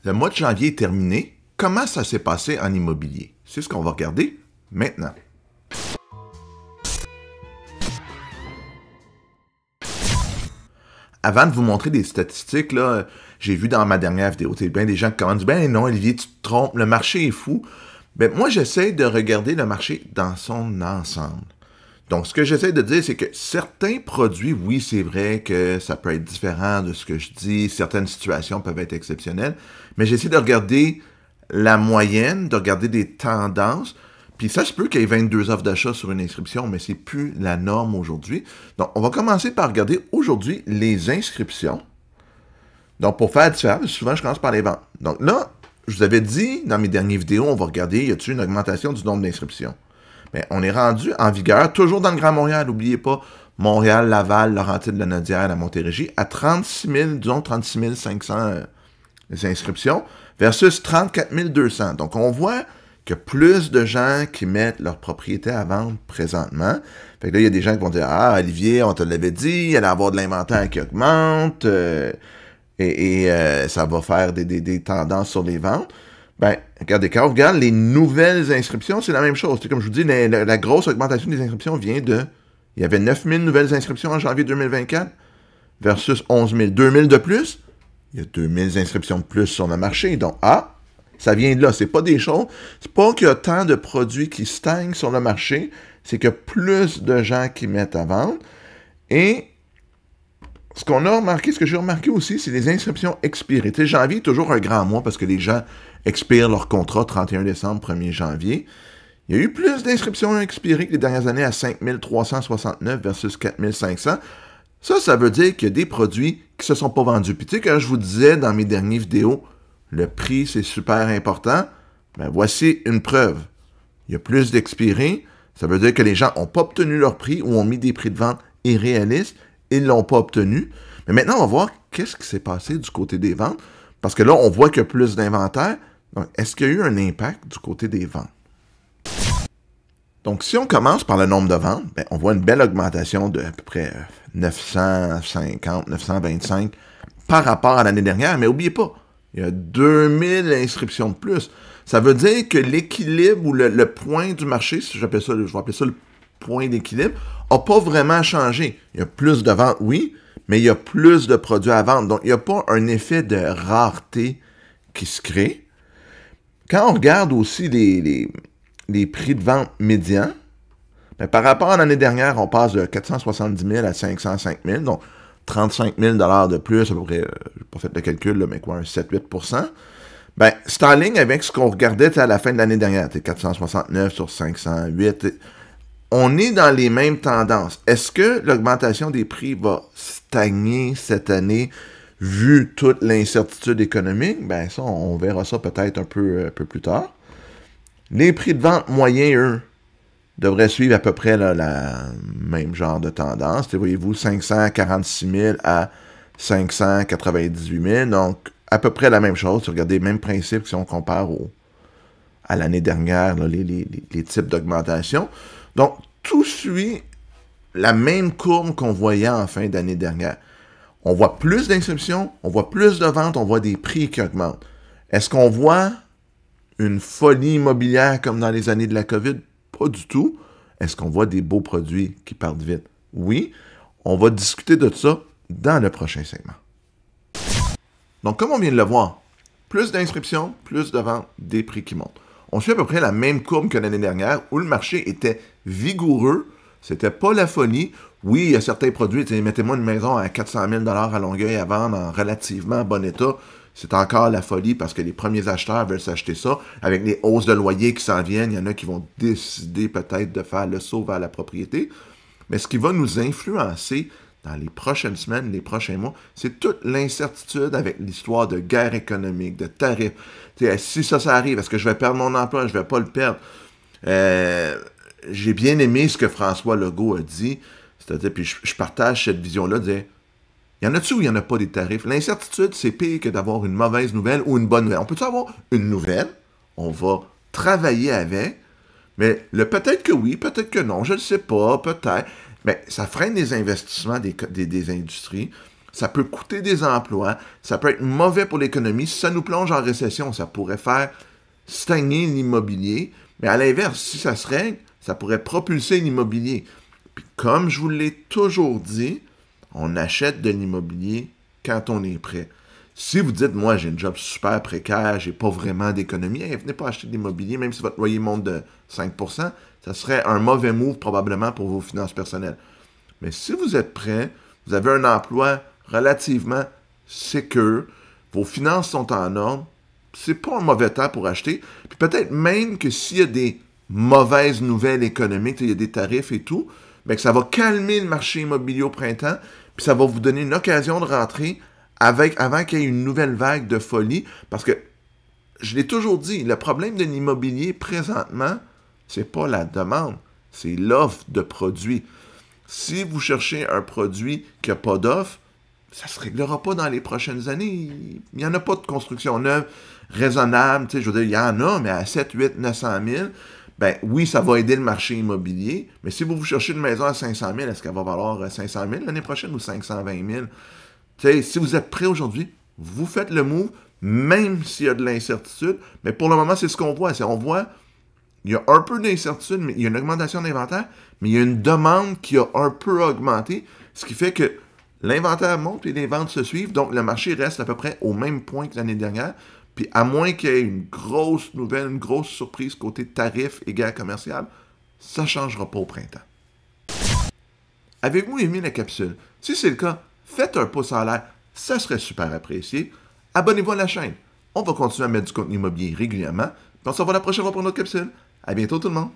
Le mois de janvier est terminé. Comment ça s'est passé en immobilier? C'est ce qu'on va regarder maintenant. Avant de vous montrer des statistiques, là, j'ai vu dans ma dernière vidéo, il y a bien des gens qui commentent, ben non, Olivier, tu te trompes, le marché est fou. Ben, moi, j'essaie de regarder le marché dans son ensemble. Donc, ce que j'essaie de dire, c'est que certains produits, oui, c'est vrai que ça peut être différent de ce que je dis, certaines situations peuvent être exceptionnelles, mais j'essaie de regarder la moyenne, de regarder des tendances, puis ça se peut qu'il y ait 22 offres d'achat sur une inscription, mais c'est plus la norme aujourd'hui. Donc, on va commencer par regarder aujourd'hui les inscriptions. Donc, pour faire différent, souvent, je commence par les ventes. Donc là, je vous avais dit dans mes dernières vidéos, on va regarder, y a-t-il une augmentation du nombre d'inscriptions? Bien, on est rendu en vigueur, toujours dans le Grand Montréal, n'oubliez pas, Montréal, Laval, Laurentides, La Naudière, la Montérégie, à 36 000, disons 36 500 inscriptions versus 34 200. Donc, on voit qu'il y a plus de gens qui mettent leur propriété à vendre présentement. Fait que là, il y a des gens qui vont dire « Ah, Olivier, on te l'avait dit, il allait avoir de l'inventaire qui augmente, ça va faire des tendances sur les ventes. » Ben, regardez, quand on regarde les nouvelles inscriptions, c'est la même chose. C'est comme je vous dis, la grosse augmentation des inscriptions vient de... Il y avait 9 000 nouvelles inscriptions en janvier 2024 versus 11 000. 2 000 de plus, il y a 2 000 inscriptions de plus sur le marché. Donc, ça vient de là. C'est pas des choses... C'est pas qu'il y a tant de produits qui stagnent sur le marché, c'est qu'il y a plus de gens qui mettent à vendre. Et ce qu'on a remarqué, ce que j'ai remarqué aussi, c'est les inscriptions expirées. Tu sais, janvier est toujours un grand mois parce que les gens expirent leur contrat 31 décembre, 1er janvier. Il y a eu plus d'inscriptions expirées que les dernières années à 5 369 versus 4 500. Ça veut dire qu'il y a des produits qui ne se sont pas vendus. Puis tu sais, quand je vous disais dans mes dernières vidéos, le prix, c'est super important, ben voici une preuve. Il y a plus d'expirés. Ça veut dire que les gens n'ont pas obtenu leur prix ou ont mis des prix de vente irréalistes. Ils ne l'ont pas obtenu. Mais maintenant, on va voir qu'est-ce qui s'est passé du côté des ventes. Parce que là, on voit qu'il y a plus d'inventaire. Donc, est-ce qu'il y a eu un impact du côté des ventes? Donc, si on commence par le nombre de ventes, ben, on voit une belle augmentation de à peu près 950, 925 par rapport à l'année dernière. Mais n'oubliez pas, il y a 2000 inscriptions de plus. Ça veut dire que l'équilibre ou le point du marché, si j'appelle ça, je vais appeler ça le point d'équilibre, n'a pas vraiment changé. Il y a plus de ventes, oui, mais il y a plus de produits à vendre. Donc, il n'y a pas un effet de rareté qui se crée. Quand on regarde aussi les prix de vente médians, ben, par rapport à l'année dernière, on passe de 470 000 à 505 000, donc 35 000 de plus, à peu près, je n'ai pas fait le calcul, là, mais quoi, un 7-8 %. Ben, c'est en ligne avec ce qu'on regardait à la fin de l'année dernière, 469 sur 508. On est dans les mêmes tendances. Est-ce que l'augmentation des prix va stagner cette année vu toute l'incertitude économique? Ben ça, on verra ça peut-être un peu plus tard. Les prix de vente moyens, eux, devraient suivre à peu près là, la même genre de tendance. Voyez-vous, 546 000 à 598 000. Donc, à peu près la même chose. Si vous regardez les mêmes principes si on compare à l'année dernière, là, les types d'augmentation. Donc, tout suit la même courbe qu'on voyait en fin d'année dernière. On voit plus d'inscriptions, on voit plus de ventes, on voit des prix qui augmentent. Est-ce qu'on voit une folie immobilière comme dans les années de la COVID? Pas du tout. Est-ce qu'on voit des beaux produits qui partent vite? Oui. On va discuter de ça dans le prochain segment. Donc, comme on vient de le voir, plus d'inscriptions, plus de ventes, des prix qui montent. On suit à peu près la même courbe que l'année dernière où le marché était vigoureux. C'était pas la folie. Oui, il y a certains produits. Mettez-moi une maison à 400 000 à Longueuil à vendre en relativement bon état. C'est encore la folie parce que les premiers acheteurs veulent s'acheter ça. Avec les hausses de loyer qui s'en viennent, il y en a qui vont décider peut-être de faire le saut vers la propriété. Mais ce qui va nous influencer dans les prochaines semaines, les prochains mois, c'est toute l'incertitude avec l'histoire de guerre économique, de tarifs. Si ça arrive, est-ce que je vais perdre mon emploi? Je ne vais pas le perdre. J'ai bien aimé ce que François Legault a dit, c'est-à-dire, puis je partage cette vision-là, de dire, il y en a-tu ou il n'y en a pas des tarifs? L'incertitude, c'est pire que d'avoir une mauvaise nouvelle ou une bonne nouvelle. On peut-tu avoir une nouvelle? On va travailler avec, mais le peut-être que oui, peut-être que non, je ne sais pas, peut-être. Mais ça freine les investissements des industries. ça peut coûter des emplois, ça peut être mauvais pour l'économie. Si ça nous plonge en récession, ça pourrait faire stagner l'immobilier. Mais à l'inverse, si ça se règle, ça pourrait propulser l'immobilier. Puis comme je vous l'ai toujours dit, on achète de l'immobilier quand on est prêt. Si vous dites, moi, j'ai un job super précaire, j'ai pas vraiment d'économie, venez pas acheter de l'immobilier, même si votre loyer monte de 5%, ça serait un mauvais move probablement pour vos finances personnelles. Mais si vous êtes prêt, vous avez un emploi relativement sécure, vos finances sont en ordre, c'est pas un mauvais temps pour acheter. Puis peut-être même que s'il y a des mauvaises nouvelles économiques, il y a des tarifs et tout, bien que ça va calmer le marché immobilier au printemps, puis ça va vous donner une occasion de rentrer avant qu'il y ait une nouvelle vague de folie. Parce que, je l'ai toujours dit, le problème de l'immobilier présentement, c'est pas la demande, c'est l'offre de produits. Si vous cherchez un produit qui n'a pas d'offre, ça ne se réglera pas dans les prochaines années. Il n'y en a pas de construction neuve raisonnable. Je veux dire, il y en a, mais à 7, 8, 900 000, ben oui, ça va aider le marché immobilier. Mais si vous cherchez une maison à 500 000, est-ce qu'elle va valoir 500 000 l'année prochaine ou 520 000? Si vous êtes prêt aujourd'hui, vous faites le move, même s'il y a de l'incertitude. Mais pour le moment, c'est ce qu'on voit. On voit, il y a un peu d'incertitude, mais il y a une augmentation d'inventaire, mais il y a une demande qui a un peu augmenté, ce qui fait que l'inventaire monte et les ventes se suivent, donc le marché reste à peu près au même point que l'année dernière. Puis à moins qu'il y ait une grosse nouvelle, une grosse surprise côté tarif et guerre commerciale, ça ne changera pas au printemps. Avez-vous aimé la capsule? Si c'est le cas, faites un pouce en l'air, ça serait super apprécié. Abonnez-vous à la chaîne. On va continuer à mettre du contenu immobilier régulièrement. Puis on se revoit la prochaine fois pour une autre capsule. À bientôt tout le monde!